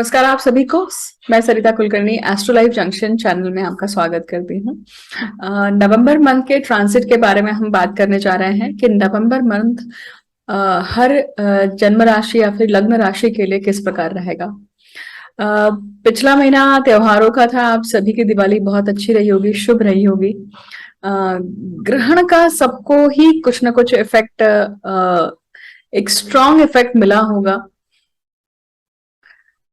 नमस्कार आप सभी को। मैं Sarita Kulkarni astro life junction channel में आपका स्वागत करती हूँ। नवंबर मंथ के ट्रांसिट के बारे में हम बात करने जा रहे हैं कि नवंबर मंथ हर जन्म राशि या फिर लग्न राशि के लिए किस प्रकार रहेगा। पिछला महीना त्योहारों का था। आप सभी की दिवाली बहुत अच्छी रही होगी, शुभ रही होगी। ग्रहण का सबको ही कुछ ना कुछ इफेक्ट, एक स्ट्रॉन्ग इफेक्ट मिला होगा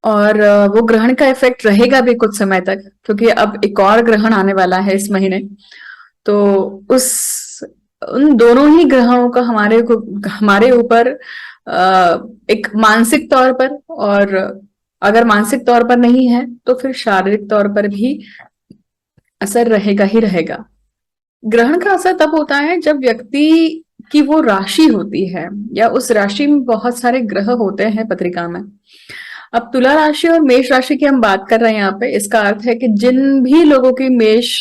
और वो ग्रहण का इफेक्ट रहेगा भी कुछ समय तक, क्योंकि अब एक और ग्रहण आने वाला है इस महीने। तो उस उन दोनों ही ग्रहों का हमारे ऊपर एक मानसिक तौर पर, और अगर मानसिक तौर पर नहीं है तो फिर शारीरिक तौर पर भी असर रहेगा ही रहेगा। ग्रहण का असर तब होता है जब व्यक्ति की वो राशि होती है या उस राशि में बहुत सारे ग्रह होते हैं पत्रिका में। अब तुला राशि और मेष राशि की हम बात कर रहे हैं यहाँ पे। इसका अर्थ है कि जिन भी लोगों की मेष,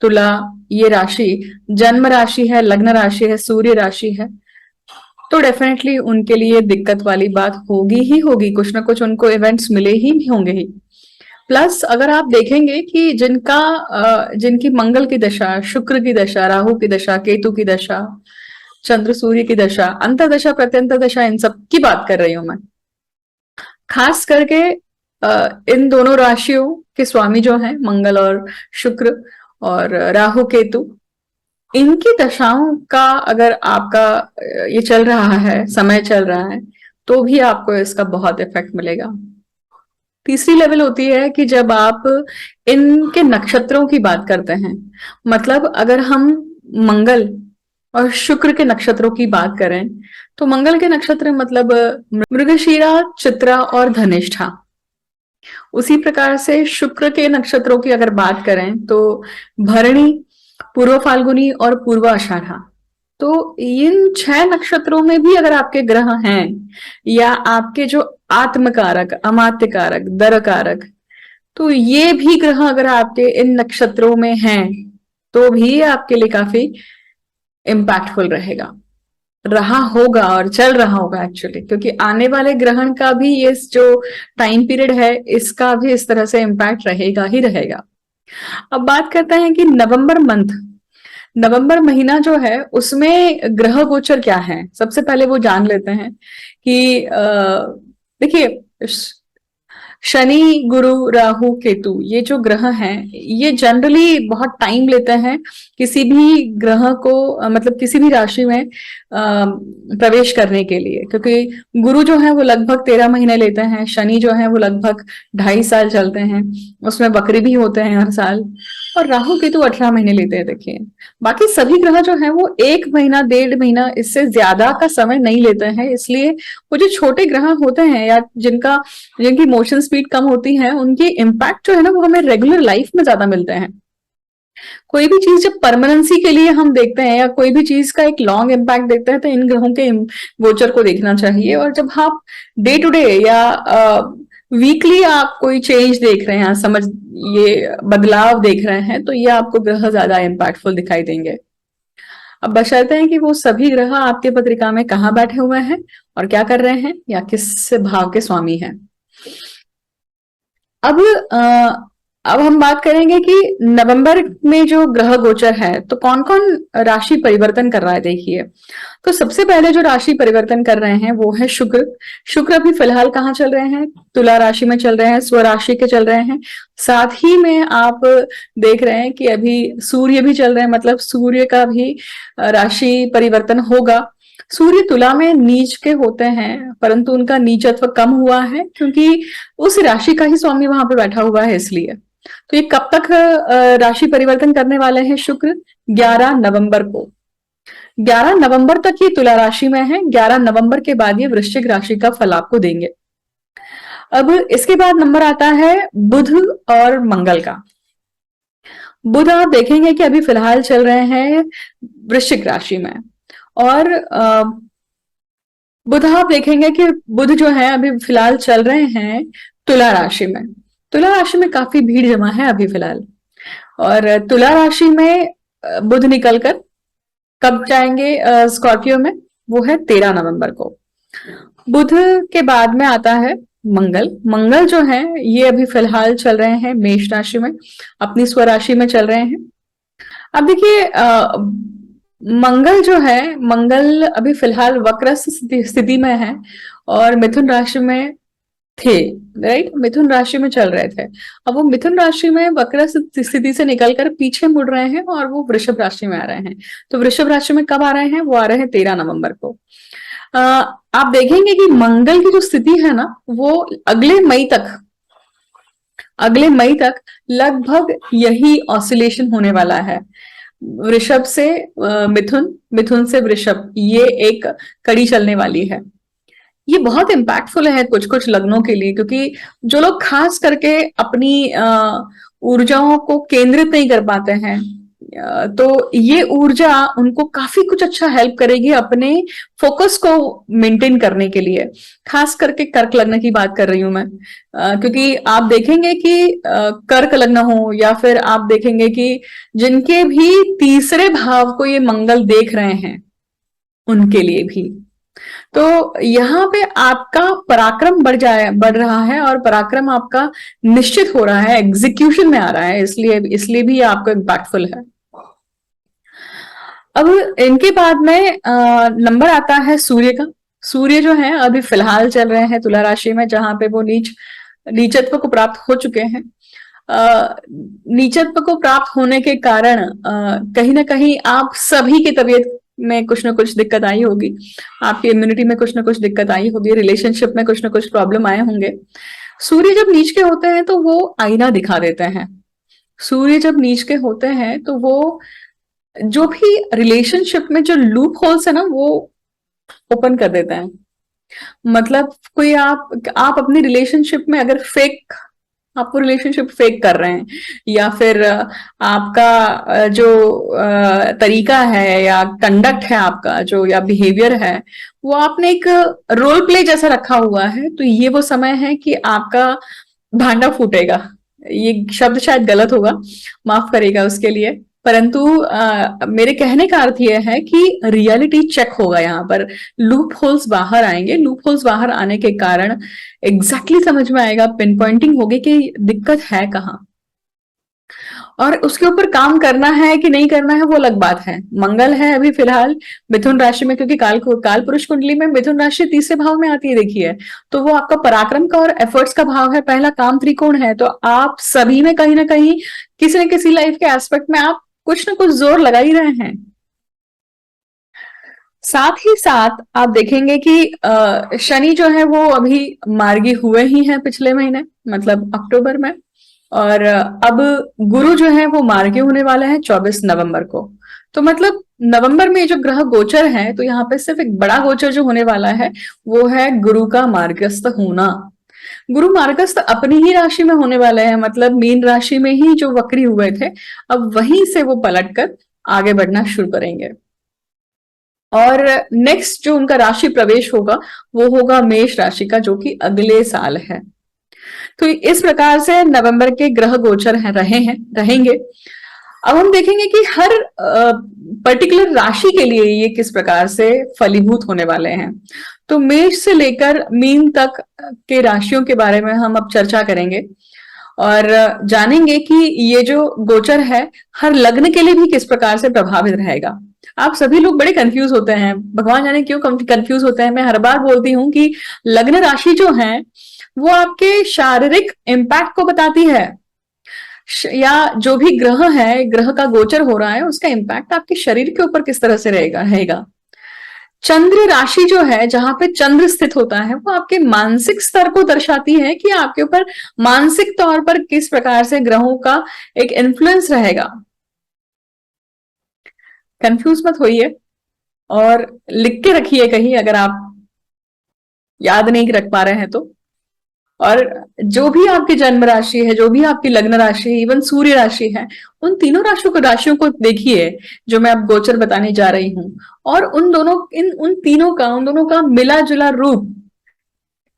तुला ये राशि जन्म राशि है, लग्न राशि है, सूर्य राशि है, तो डेफिनेटली उनके लिए दिक्कत वाली बात होगी ही होगी। कुछ ना कुछ उनको इवेंट्स मिले ही होंगे ही। प्लस अगर आप देखेंगे कि जिनकी मंगल की दशा, शुक्र की दशा, राहु की दशा, केतु की दशा, चंद्र सूर्य की दशा, अंतर्दशा प्रत्यंतर दशा, इन सब की बात कर रही हूं मैं। खास करके इन दोनों राशियों के स्वामी जो हैं मंगल और शुक्र और राहु केतु, इनकी दशाओं का अगर आपका ये चल रहा है, समय चल रहा है, तो भी आपको इसका बहुत इफेक्ट मिलेगा। तीसरी लेवल होती है कि जब आप इनके नक्षत्रों की बात करते हैं, मतलब अगर हम मंगल और शुक्र के नक्षत्रों की बात करें तो मंगल के नक्षत्र मतलब मृगशीरा, चित्रा और धनिष्ठा। उसी प्रकार से शुक्र के नक्षत्रों की अगर बात करें तो भरणी, पूर्व फाल्गुनी और पूर्व आषाढ़ा। तो इन 6 नक्षत्रों में भी अगर आपके ग्रह हैं या आपके जो आत्मकारक, अमात्य कारक, दर कारक, तो ये भी ग्रह अगर आपके इन नक्षत्रों में हैं तो भी आपके लिए काफी इम्पैक्टफुल रहा होगा और चल रहा होगा एक्चुअली, क्योंकि आने वाले ग्रहण का भी ये जो टाइम पीरियड है इसका भी इस तरह से इम्पैक्ट रहेगा ही रहेगा। अब बात करते हैं कि नवंबर मंथ, नवंबर महीना जो है उसमें ग्रह गोचर क्या है। सबसे पहले वो जान लेते हैं कि देखिए, शनि, गुरु, राहु, केतु ये जो ग्रह हैं ये जनरली बहुत टाइम लेते हैं किसी भी ग्रह को मतलब किसी भी राशि में प्रवेश करने के लिए, क्योंकि गुरु जो है वो लगभग 13 महीने लेते हैं, शनि जो है वो लगभग 2.5 साल चलते हैं, उसमें वक्री भी होते हैं हर साल, और राहु केतु 18 महीने लेते हैं। देखिए बाकी सभी ग्रह जो है वो 1 महीना, 1.5 महीना, इससे ज्यादा का समय नहीं लेते हैं। इसलिए वो जो छोटे ग्रह होते हैं या जिनकी मोशन स्पीड कम होती है, उनकी इम्पैक्ट जो है ना वो हमें रेगुलर लाइफ में ज्यादा मिलते हैं। कोई भी चीज जब परमानेंसी के लिए हम देखते हैं या कोई भी चीज का एक लॉन्ग इम्पैक्ट देखते हैं तो इन ग्रहों के गोचर को देखना चाहिए। और जब आप डे टू डे या वीकली आप कोई चेंज देख रहे हैं, ये बदलाव देख रहे हैं, तो ये आपको ग्रह ज्यादा इम्पैक्टफुल दिखाई देंगे। अब बशर्ते हैं कि वो सभी ग्रह आपके पत्रिका में कहाँ बैठे हुए हैं और क्या कर रहे हैं या किस भाव के स्वामी हैं। अब अब हम बात करेंगे कि नवंबर में जो ग्रह गोचर है तो कौन कौन राशि परिवर्तन कर रहा है। देखिए, तो सबसे पहले जो राशि परिवर्तन कर रहे हैं वो है शुक्र। शुक्र अभी फिलहाल कहाँ चल रहे हैं? तुला राशि में चल रहे हैं, स्वराशि के चल रहे हैं। साथ ही में आप देख रहे हैं कि अभी सूर्य भी चल रहे हैं, मतलब सूर्य का भी राशि परिवर्तन होगा। सूर्य तुला में नीच के होते हैं, परंतु उनका नीचत्व कम हुआ है क्योंकि उस राशि का ही स्वामी वहां पे बैठा हुआ है। इसलिए तो ये कब तक राशि परिवर्तन करने वाले हैं शुक्र? 11 नवंबर को। 11 नवंबर तक ये तुला राशि में है। 11 नवंबर के बाद ये वृश्चिक राशि का फल आपको देंगे। अब इसके बाद नंबर आता है बुध और मंगल का। बुध आप देखेंगे कि अभी फिलहाल चल रहे हैं वृश्चिक राशि में, और बुध आप देखेंगे कि बुध जो है अभी फिलहाल चल रहे हैं तुला राशि में। तुला राशि में काफी भीड़ जमा है अभी फिलहाल, और तुला राशि में बुध निकलकर कब जाएंगे स्कॉर्पियो में? वो है 13 नवंबर को। बुध के बाद में आता है मंगल मंगल जो है ये अभी फिलहाल चल रहे हैं मेष राशि में, अपनी स्वराशि में चल रहे हैं। अब देखिए मंगल जो है, मंगल अभी फिलहाल वक्र स्थिति में है और मिथुन राशि में थे, राइट, मिथुन राशि में चल रहे थे। अब वो मिथुन राशि में वक्र स्थिति से निकलकर पीछे मुड़ रहे हैं और वो वृषभ राशि में आ रहे हैं। तो वृषभ राशि में कब आ रहे हैं? वो आ रहे हैं 13 नवंबर को। आप देखेंगे कि मंगल की जो स्थिति है ना, वो अगले मई तक लगभग यही ऑसिलेशन होने वाला है। वृषभ से मिथुन, मिथुन से वृषभ, ये एक कड़ी चलने वाली है। ये बहुत इम्पैक्टफुल है कुछ कुछ लग्नों के लिए, क्योंकि जो लोग खास करके अपनी ऊर्जाओं को केंद्रित नहीं कर पाते हैं, तो ये ऊर्जा उनको काफी कुछ अच्छा हेल्प करेगी अपने फोकस को मेंटेन करने के लिए। खास करके कर्क लग्न की बात कर रही हूं मैं, क्योंकि आप देखेंगे कि कर्क लग्न हो या फिर आप देखेंगे कि जिनके भी तीसरे भाव को ये मंगल देख रहे हैं, उनके लिए भी तो यहाँ पे आपका पराक्रम बढ़ रहा है और पराक्रम आपका निश्चित हो रहा है, एग्जीक्यूशन में आ रहा है, इसलिए इसलिए भी आपको इम्पैक्टफुल है। अब इनके बाद में नंबर आता है सूर्य का। सूर्य जो है अभी फिलहाल चल रहे हैं तुला राशि में, जहां पे वो नीचत्व को प्राप्त हो चुके हैं। नीचत्व को प्राप्त होने के कारण कहीं ना कहीं आप सभी की तबीयत में कुछ ना कुछ दिक्कत आई होगी, आपकी इम्यूनिटी में कुछ ना कुछ दिक्कत आई होगी, रिलेशनशिप में कुछ ना कुछ प्रॉब्लम आए होंगे। सूर्य जब नीच के होते हैं तो वो आईना दिखा देते हैं। सूर्य जब नीच के होते हैं तो वो जो भी रिलेशनशिप में जो लूप होल्स है ना, वो ओपन कर देते हैं। मतलब कोई आप अपनी रिलेशनशिप में अगर आपको रिलेशनशिप फेक कर रहे हैं, या फिर आपका जो तरीका है या कंडक्ट है आपका जो, या बिहेवियर है, वो आपने एक रोल प्ले जैसा रखा हुआ है, तो ये वो समय है कि आपका भांडा फूटेगा। ये शब्द शायद गलत होगा, माफ करेगा उसके लिए, परंतु मेरे कहने का अर्थ यह है कि रियलिटी चेक होगा यहाँ पर। लूप होल्स बाहर आएंगे, लूप होल्स बाहर आने के कारण एग्जैक्टली समझ में आएगा, पिन पॉइंटिंग होगी कि दिक्कत है कहाँ, और उसके ऊपर काम करना है कि नहीं करना है वो अलग बात है। मंगल है अभी फिलहाल मिथुन राशि में, क्योंकि काल पुरुष कुंडली में मिथुन राशि तीसरे भाव में आती है, देखिए, तो वो आपका पराक्रम का और एफर्ट्स का भाव है, पहला काम त्रिकोण है। तो आप सभी में कहीं ना कहीं किसी न किसी लाइफ के एस्पेक्ट में आप कुछ ना कुछ जोर लगा ही रहे हैं। साथ ही साथ आप देखेंगे कि शनि जो है वो अभी मार्गी हुए ही हैं पिछले महीने, मतलब अक्टूबर में, और अब गुरु जो है वो मार्गी होने वाले हैं 24 नवंबर को। तो मतलब नवंबर में जो ग्रह गोचर है, तो यहाँ पे सिर्फ एक बड़ा गोचर जो होने वाला है वो है गुरु का मार्गस्थ होना। गुरु मार्गस्थ अपनी ही राशि में होने वाले हैं, मतलब मीन राशि में ही जो वक्री हुए थे, अब वहीं से वो पलटकर आगे बढ़ना शुरू करेंगे। और नेक्स्ट जो उनका राशि प्रवेश होगा वो होगा मेष राशि का, जो कि अगले साल है। तो इस प्रकार से नवंबर के ग्रह गोचर रहेंगे। अब हम देखेंगे कि हर पर्टिकुलर राशि के लिए ये किस प्रकार से फलीभूत होने वाले हैं। तो मेष से लेकर मीन तक के राशियों के बारे में हम अब चर्चा करेंगे और जानेंगे कि ये जो गोचर है हर लग्न के लिए भी किस प्रकार से प्रभावित रहेगा। आप सभी लोग बड़े कंफ्यूज होते हैं, भगवान जाने क्यों कंफ्यूज होते हैं। मैं हर बार बोलती हूँ कि लग्न राशि जो है वो आपके शारीरिक इम्पैक्ट को बताती है, या जो भी ग्रह है, ग्रह का गोचर हो रहा है, उसका इम्पैक्ट आपके शरीर के ऊपर किस तरह से रहेगा। चंद्र राशि जो है, जहां पे चंद्र स्थित होता है, वो आपके मानसिक स्तर को दर्शाती है कि आपके ऊपर मानसिक तौर पर किस प्रकार से ग्रहों का एक इन्फ्लुएंस रहेगा। कंफ्यूज मत होइए और लिख के रखिए कहीं, अगर आप याद नहीं रख पा रहे हैं तो। और जो भी आपकी जन्म राशि है, जो भी आपकी लग्न राशि है, इवन सूर्य राशि है, उन तीनों राशियों को देखिए जो मैं अब गोचर बताने जा रही हूं, और उन दोनों का मिला जुला रूप,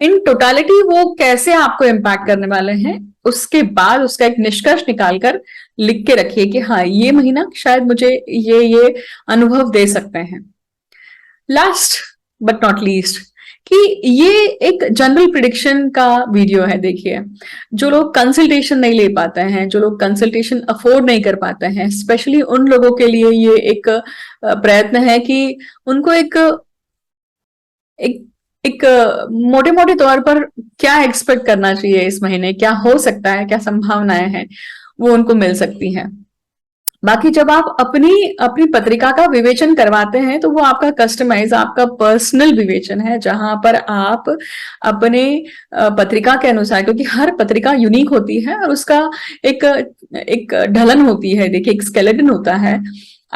इन टोटालिटी वो कैसे आपको इम्पैक्ट करने वाले हैं, उसके बाद उसका एक निष्कर्ष निकालकर लिख के रखिए कि हाँ, ये महीना शायद मुझे ये अनुभव दे सकते हैं। लास्ट बट नॉट लीस्ट, कि ये एक जनरल प्रिडिक्शन का वीडियो है। देखिए, जो लोग कंसल्टेशन नहीं ले पाते हैं, जो लोग कंसल्टेशन अफोर्ड नहीं कर पाते हैं, स्पेशली उन लोगों के लिए ये एक प्रयत्न है कि उनको एक एक एक मोटे मोटे तौर पर क्या एक्सपेक्ट करना चाहिए इस महीने, क्या हो सकता है, क्या संभावनाएं हैं, वो उनको मिल सकती हैं। बाकी जब आप अपनी अपनी पत्रिका का विवेचन करवाते हैं तो वो आपका कस्टमाइज, आपका पर्सनल विवेचन है, जहां पर आप अपने पत्रिका के अनुसार, क्योंकि हर पत्रिका यूनिक होती है और उसका एक एक ढलन होती है। देखिए, एक स्केलेटन होता है।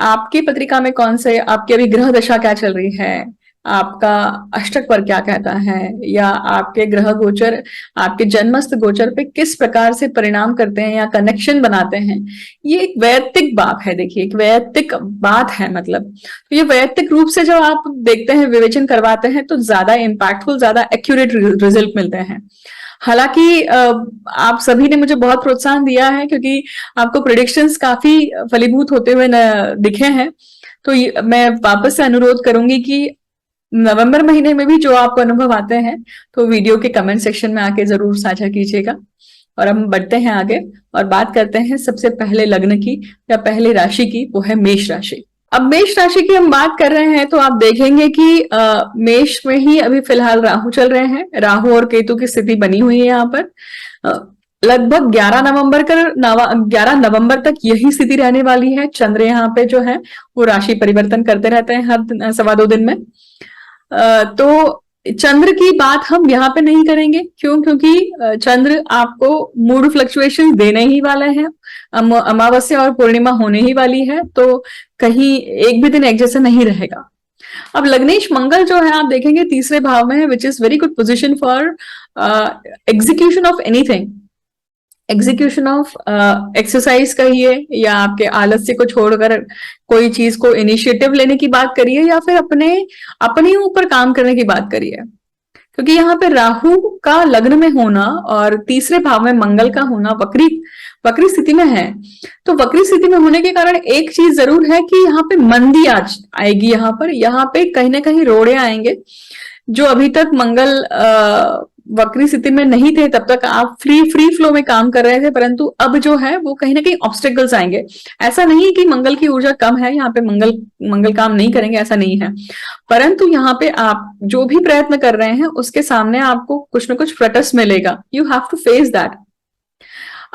आपकी पत्रिका में कौन से, आपकी अभी ग्रह दशा क्या चल रही है, आपका अष्टक पर क्या कहता है, या आपके ग्रह गोचर आपके जन्मस्थ गोचर पे किस प्रकार से परिणाम करते हैं या कनेक्शन बनाते हैं, ये एक वैयक्तिक बात है। देखिए, एक वैयक्तिक बात है। मतलब तो ये वैयक्तिक रूप से जब आप देखते हैं, विवेचन करवाते हैं, तो ज्यादा इम्पैक्टफुल, ज्यादा एक्यूरेट रिजल्ट मिलते हैं। हालांकि आप सभी ने मुझे बहुत प्रोत्साहन दिया है, क्योंकि आपको प्रिडिक्शंस काफी फलीभूत होते हुए दिखे हैं। तो मैं वापस से अनुरोध करूंगी कि नवंबर महीने में भी जो आपको अनुभव आते हैं, तो वीडियो के कमेंट सेक्शन में आके जरूर साझा कीजिएगा। और हम बढ़ते हैं आगे और बात करते हैं सबसे पहले लग्न की या पहले राशि की, वो है मेष राशि। अब मेष राशि की हम बात कर रहे हैं तो आप देखेंगे कि मेष में ही अभी फिलहाल राहु चल रहे हैं। राहु और केतु की स्थिति बनी हुई है यहाँ पर। लगभग 11 नवंबर तक यही स्थिति रहने वाली है। चंद्र यहाँ पे जो है वो राशि परिवर्तन करते रहते हैं हर 1.25 दिन में। तो चंद्र की बात हम यहाँ पे नहीं करेंगे। क्यों? क्योंकि चंद्र आपको मूड फ्लक्चुएशन देने ही वाले हैं। अमावस्या और पूर्णिमा होने ही वाली है, तो कहीं एक भी दिन एक जैसे नहीं रहेगा। अब लग्नेश मंगल जो है, आप देखेंगे तीसरे भाव में है, which is very good position for execution of anything, execution of exercise कहिए, या आपके आलस्य को छोड़कर कोई चीज को इनिशिएटिव लेने की बात करिए, या फिर अपने ऊपर काम करने की बात करिए। क्योंकि यहाँ पे राहु का लग्न में होना और तीसरे भाव में मंगल का होना वक्री स्थिति में है। तो वक्री स्थिति में होने के कारण एक चीज जरूर है कि यहाँ पे मंदी आज आएगी। यहाँ पे कहीं ना कहीं रोड़े आएंगे। जो अभी तक मंगल वक्री स्थिति में नहीं थे, तब तक आप फ्री फ्लो में काम कर रहे थे, परंतु अब जो है वो कहीं ना कहीं ऑब्स्टेकल्स आएंगे। ऐसा नहीं कि मंगल की ऊर्जा कम है, यहाँ पे मंगल काम नहीं करेंगे, ऐसा नहीं है। परंतु यहाँ पे आप जो भी प्रयत्न कर रहे हैं उसके सामने आपको कुछ ना कुछ प्रटस मिलेगा। You have to face that.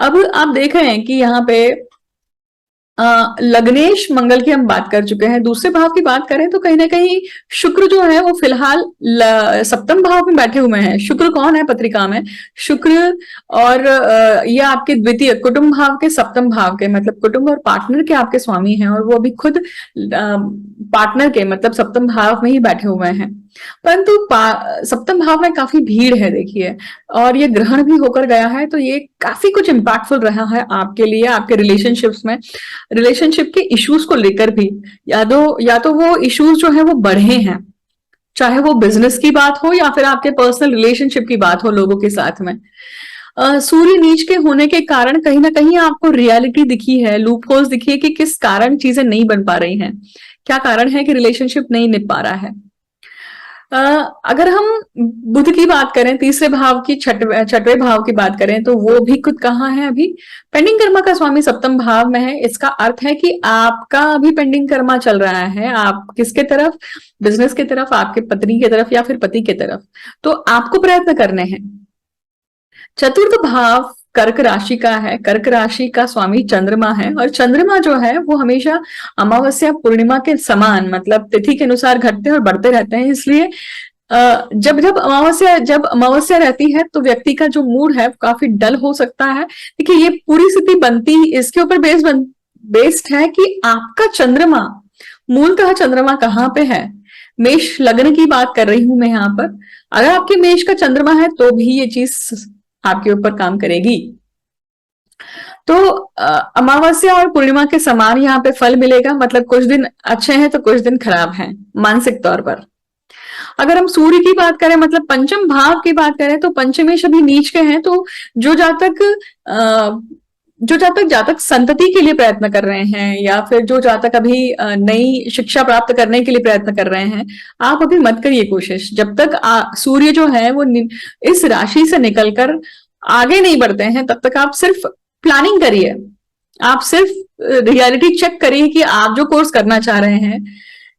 अब आप देख रहे हैं कि यहाँ पे लग्नेश मंगल की हम बात कर चुके हैं। दूसरे भाव की बात करें तो कहीं ना कहीं शुक्र जो है वो फिलहाल सप्तम भाव में बैठे हुए हैं। शुक्र कौन है पत्रिका में? शुक्र और ये आपके द्वितीय कुटुंब भाव के सप्तम भाव के, मतलब कुटुंब और पार्टनर के आपके स्वामी हैं, और वो अभी खुद पार्टनर के मतलब सप्तम भाव में ही बैठे हुए हैं। परंतु सप्तम भाव में काफी भीड़ है, देखिए, और ये ग्रहण भी होकर गया है, तो ये काफी कुछ इम्पैक्टफुल रहा है आपके लिए, आपके रिलेशनशिप्स में, रिलेशनशिप के इश्यूज को लेकर भी। या तो वो इश्यूज जो है वो बढ़े हैं, चाहे वो बिजनेस की बात हो या फिर आपके पर्सनल रिलेशनशिप की बात हो लोगों के साथ में। सूर्य नीच के होने के कारण कहीं ना कहीं आपको रियलिटी दिखी है, लूप होल्स दिखी है कि किस कारण चीजें नहीं बन पा रही हैं, क्या कारण है कि रिलेशनशिप नहीं निभ पा रहा है। अगर हम बुध की बात करें, तीसरे भाव की छठवें भाव की बात करें, तो वो भी खुद कहाँ है? अभी पेंडिंग कर्मा का स्वामी सप्तम भाव में है। इसका अर्थ है कि आपका अभी पेंडिंग कर्मा चल रहा है। आप किसके तरफ? बिजनेस की तरफ, आपके पत्नी की तरफ या फिर पति की तरफ। तो आपको प्रयत्न करने हैं। चतुर्थ भाव कर्क राशि का है। कर्क राशि का स्वामी चंद्रमा है, और चंद्रमा जो है वो हमेशा अमावस्या पूर्णिमा के समान, मतलब तिथि के अनुसार घटते और बढ़ते रहते हैं। इसलिए जब अमावस्या रहती है तो व्यक्ति का जो मूड है काफी डल हो सकता है। देखिए, ये पूरी स्थिति बनती इसके ऊपर बेस्ड है कि आपका चंद्रमा, मूलतः चंद्रमा कहाँ पे है। मेष लग्न की बात कर रही हूं मैं यहाँ पर। अगर आपके मेष का चंद्रमा है तो भी ये चीज आपके ऊपर काम करेगी। तो अमावस्या और पूर्णिमा के समान यहाँ पे फल मिलेगा। मतलब कुछ दिन अच्छे हैं तो कुछ दिन खराब हैं मानसिक तौर पर। अगर हम सूर्य की बात करें, मतलब पंचम भाव की बात करें, तो पंचमेश अभी नीच के हैं। तो जो जातक जो जातक संतति के लिए प्रयत्न कर रहे हैं, या फिर जो जातक अभी नई शिक्षा प्राप्त करने के लिए प्रयत्न कर रहे हैं, आप अभी मत करिए कोशिश। जब तक सूर्य जो है वो इस राशि से निकलकर आगे नहीं बढ़ते हैं, तब तक आप सिर्फ प्लानिंग करिए। आप सिर्फ रियलिटी चेक करिए कि आप जो कोर्स करना चाह रहे हैं,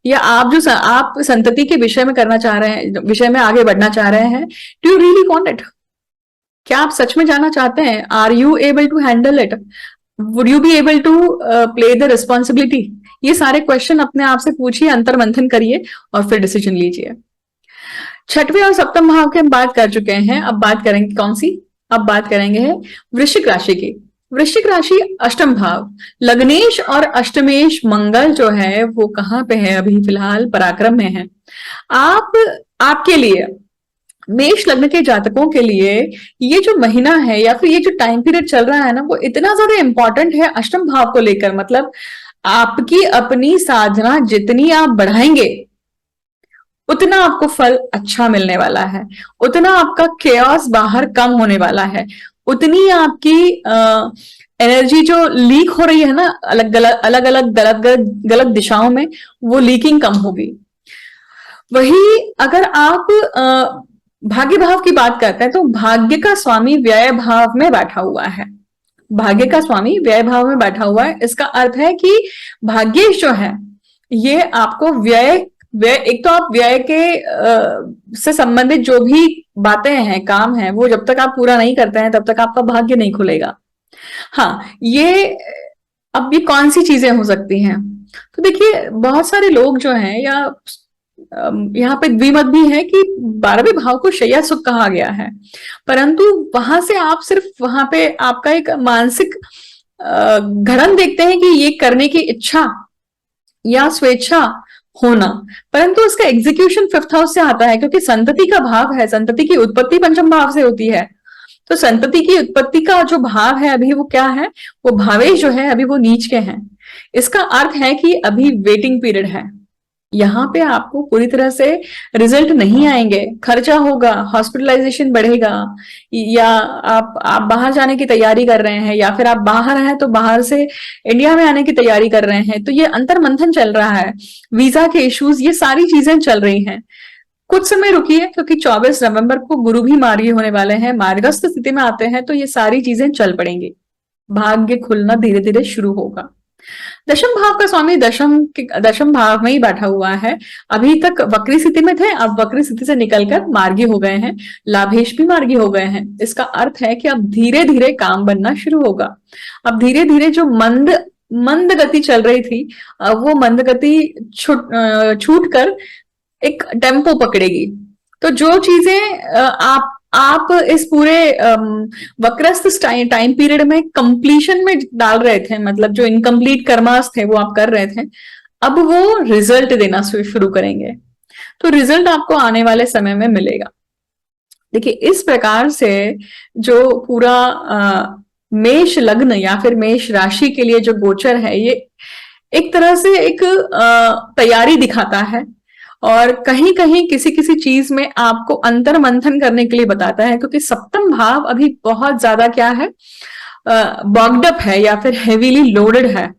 या आप संतति के विषय में करना चाह रहे हैं, विषय में आगे बढ़ना चाह रहे हैं, do you really want it? क्या आप सच में जाना चाहते हैं? Are you able to handle it? Would you be able to play the responsibility? ये सारे क्वेश्चन अपने आप से पूछिए, अंतर मंथन करिए और फिर डिसीजन लीजिए। छठवें और सप्तम भाव की हम बात कर चुके हैं। अब बात करेंगे कौन सी? अब बात करेंगे वृश्चिक राशि की। वृश्चिक राशि अष्टम भाव, लग्नेश और अष्टमेश मंगल जो है वो कहाँ पे है? अभी फिलहाल पराक्रम में है। आपके लिए, मेष लग्न के जातकों के लिए ये जो महीना है या फिर ये जो टाइम पीरियड चल रहा है ना, वो इतना ज्यादा इंपॉर्टेंट है अष्टम भाव को लेकर। मतलब आपकी अपनी साधना जितनी आप बढ़ाएंगे, उतना आपको फल अच्छा मिलने वाला है, उतना आपका केओस बाहर कम होने वाला है, उतनी आपकी एनर्जी जो लीक हो रही है ना अलग अलग गलत दिशाओं में, वो लीकिंग कम होगी। वही अगर आप भाग्य भाव की बात करते हैं तो भाग्य का स्वामी व्यय भाव में बैठा हुआ है। भाग्य का स्वामी व्यय भाव में बैठा हुआ है। इसका अर्थ है कि भाग्येश जो है ये आपको व्यय एक तो आप व्यय के से संबंधित जो भी बातें हैं, काम है, वो जब तक आप पूरा नहीं करते हैं तब तक आपका भाग्य नहीं खुलेगा। हाँ, ये अब ये कौन सी चीजें हो सकती हैं? तो देखिए, बहुत सारे लोग जो हैं, या यहाँ पे द्विमत भी है कि 12वें भाव को शय्या सुख कहा गया है, परंतु वहां से आप सिर्फ वहां पे आपका एक मानसिक घड़न देखते हैं कि ये करने की इच्छा या स्वेच्छा होना, परंतु उसका एग्जीक्यूशन 5th हाउस से आता है, क्योंकि संतति का भाव है। संतति की उत्पत्ति पंचम भाव से होती है। तो संतति की उत्पत्ति का जो भाव है अभी वो क्या है? वो भावेश जो है अभी वो नीच के हैं। इसका अर्थ है कि अभी वेटिंग पीरियड है। यहाँ पे आपको पूरी तरह से रिजल्ट नहीं आएंगे, खर्चा होगा, हॉस्पिटलाइजेशन बढ़ेगा, या आप बाहर जाने की तैयारी कर रहे हैं, या फिर आप बाहर हैं तो बाहर से इंडिया में आने की तैयारी कर रहे हैं, तो ये अंतर मंथन चल रहा है, वीजा के इश्यूज, ये सारी चीजें चल रही हैं। कुछ समय रुकिए, क्योंकि 24 नवंबर को गुरु भी मार्गी होने वाले हैं, मार्गस्थ स्थिति में आते हैं, तो ये सारी चीजें चल पड़ेंगी। भाग्य खुलना धीरे धीरे शुरू होगा। दशम भाव का स्वामी दशम भाव में ही बैठा हुआ है। अभी तक वक्री स्थिति में थे, अब वक्री स्थिति से निकलकर मार्गी हो गए हैं, लाभेश भी मार्गी हो गए हैं। इसका अर्थ है कि अब धीरे धीरे काम बनना शुरू होगा। अब धीरे धीरे जो मंद गति चल रही थी, वो मंद गति छूट कर एक टेम्पो पकड़ेगी। तो जो चीजें आप इस पूरे वक्रस्थ टाइम पीरियड में कंप्लीशन में डाल रहे थे, मतलब जो इनकम्प्लीट कर्मास थे वो आप कर रहे थे, अब वो रिजल्ट देना शुरू करेंगे। तो रिजल्ट आपको आने वाले समय में मिलेगा। देखिए, इस प्रकार से जो पूरा मेष लग्न या फिर मेष राशि के लिए जो गोचर है, ये एक तरह से एक तैयारी दिखाता है, और कहीं कहीं किसी किसी चीज में आपको अंतर मंथन करने के लिए बताता है, क्योंकि सप्तम भाव अभी बहुत ज्यादा क्या है, बॉक्ड अप है या फिर हेवीली लोडेड है।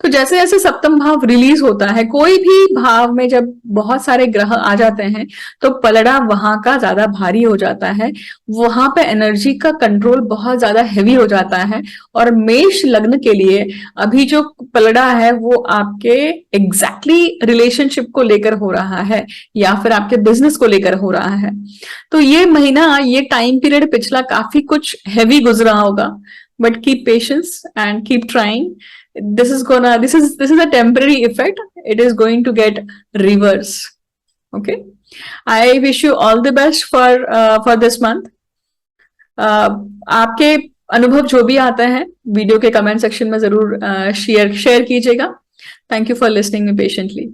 तो जैसे जैसे सप्तम भाव रिलीज होता है, कोई भी भाव में जब बहुत सारे ग्रह आ जाते हैं तो पलड़ा वहां का ज्यादा भारी हो जाता है, वहां पे एनर्जी का कंट्रोल बहुत ज्यादा हेवी हो जाता है। और मेष लग्न के लिए अभी जो पलड़ा है वो आपके एग्जैक्टली रिलेशनशिप को लेकर हो रहा है, या फिर आपके बिजनेस को लेकर हो रहा है। तो ये महीना, ये टाइम पीरियड पिछला काफी कुछ हेवी गुजरा होगा, but keep patience and keep trying. This is a temporary effect. It is going to get reverse. Okay, I wish you all the best for this month. आपके अनुभव जो भी आता है वीडियो के कमेंट सेक्शन में जरूर शेयर कीजिएगा. Thank you for listening me patiently.